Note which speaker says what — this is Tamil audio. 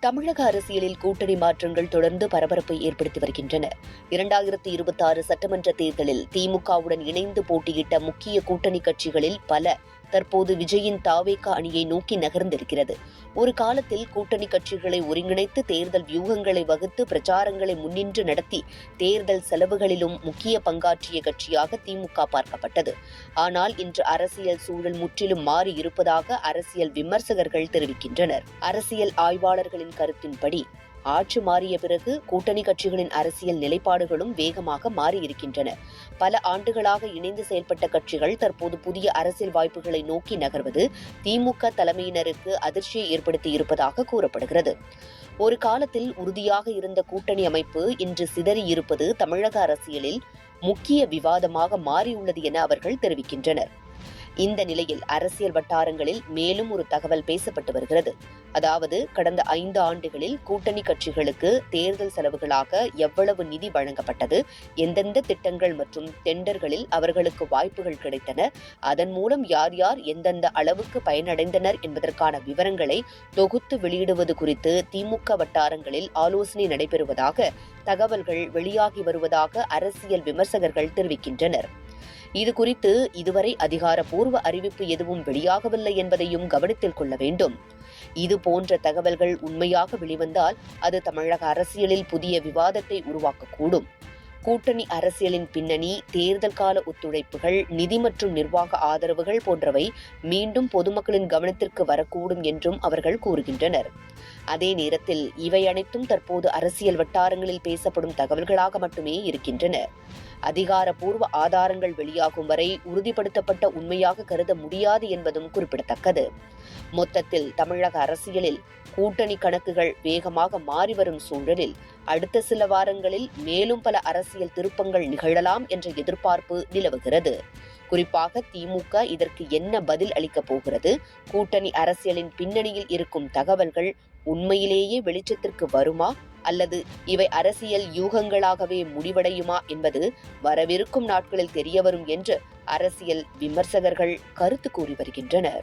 Speaker 1: தமிழக அரசியலில் கூட்டணி மாற்றங்கள் தொடர்ந்து பரபரப்பை ஏற்படுத்தி வருகின்றன. 2026 சட்டமன்ற தேர்தலில் திமுகவுடன் இணைந்து போட்டியிட்ட முக்கிய கூட்டணி கட்சிகளில் பல தற்போது விஜயின் தாவேகா அணியை நோக்கி நகர்ந்திருக்கிறது. ஒரு காலத்தில் கூட்டணி கட்சிகளை ஒருங்கிணைத்து தேர்தல் வியூகங்களை வகுத்து பிரச்சாரங்களை முன்னின்று நடத்தி தேர்தல் செலவுகளிலும் முக்கிய பங்காற்றிய கட்சியாக திமுக பார்க்கப்பட்டது. ஆனால் இன்று அரசியல் சூழல் முற்றிலும் மாறி இருப்பதாக அரசியல் விமர்சகர்கள் தெரிவிக்கின்றனர். அரசியல் ஆய்வாளர்களின் கருத்தின்படி ஆட்சி மாறிய பிறகு கூட்டணி கட்சிகளின் அரசியல் நிலைப்பாடுகளும் வேகமாக மாறியிருக்கின்றன. பல ஆண்டுகளாக இணைந்து செயல்பட்ட கட்சிகள் தற்போது புதிய அரசியல் வாய்ப்புகளை நோக்கி நகர்வது திமுக தலைமையினருக்கு அதிர்ச்சியை ஏற்படுத்தி இருப்பதாக கூறப்படுகிறது. ஒரு காலத்தில் உறுதியாக இருந்த கூட்டணி அமைப்பு இன்று சிதறி இருப்பது தமிழக அரசியலில் முக்கிய விவாதமாக மாறியுள்ளது என அவர்கள் தெரிவிக்கின்றனர். இந்த நிலையில் அரசியல் வட்டாரங்களில் மேலும் ஒரு தகவல் பேசப்பட்டு வருகிறது. அதாவது கடந்த 5 ஆண்டுகளில் கூட்டணி கட்சிகளுக்கு தேர்தல் செலவுகளாக எவ்வளவு நிதி வழங்கப்பட்டது, எந்தெந்த திட்டங்கள் மற்றும் டெண்டர்களில் அவர்களுக்கு வாய்ப்புகள் கிடைத்தன, அதன் மூலம் யார் யார் எந்தெந்த அளவுக்கு பயனடைந்தனர் என்பதற்கான விவரங்களை தொகுத்து வெளியிடுவது குறித்து திமுக வட்டாரங்களில் ஆலோசனை நடைபெறுவதாக தகவல்கள் வெளியாகி வருவதாக அரசியல் விமர்சகர்கள் தெரிவிக்கின்றனர். இது குறித்து இதுவரை அதிகாரப்பூர்வ அறிவிப்பு எதுவும் வெளியாகவில்லை என்பதையும் கவனத்தில் கொள்ள வேண்டும். இது போன்ற தகவல்கள் உண்மையாக வெளிவந்தால் அது தமிழக அரசியலில் புதிய விவாதத்தை உருவாக்கக்கூடும். கூட்டணி அரசியலின் பின்னணி, தேர்தல் கால ஒத்துழைப்புகள், நிதி மற்றும் நிர்வாக ஆதரவுகள் போன்றவை மீண்டும் பொதுமக்களின் கவனத்திற்கு வரக்கூடும் என்றும் அவர்கள் கூறுகின்றனர். அதே நேரத்தில் இவை அனைத்தும் தற்போது அரசியல் வட்டாரங்களில் பேசப்படும் தகவல்களாக மட்டுமே இருக்கின்றன. அதிகாரப்பூர்வ ஆதாரங்கள் வெளியாகும் வரை உறுதிப்படுத்தப்பட்ட உண்மையாக கருத முடியாது என்பதும் குறிப்பிடத்தக்கது. மொத்தத்தில் தமிழக அரசியலில் கூட்டணி கணக்குகள் வேகமாக மாறி வரும் சூழலில் அடுத்த சில வாரங்களில் மேலும் பல அரசியல் திருப்பங்கள் நிகழலாம் என்ற எதிர்பார்ப்பு நிலவுகிறது. குறிப்பாக திமுக இதற்கு என்ன பதில் அளிக்கப் போகிறது? கூட்டணி அரசியலின் பின்னணியில் இருக்கும் தகவல்கள் உண்மையிலேயே வெளிச்சத்திற்கு வருமா அல்லது இவை அரசியல் யூகங்களாகவே முடிவடையுமா என்பது வரவிருக்கும் நாட்களில் தெரியவரும் என்று அரசியல் விமர்சகர்கள் கருத்து கூறி வருகின்றனர்.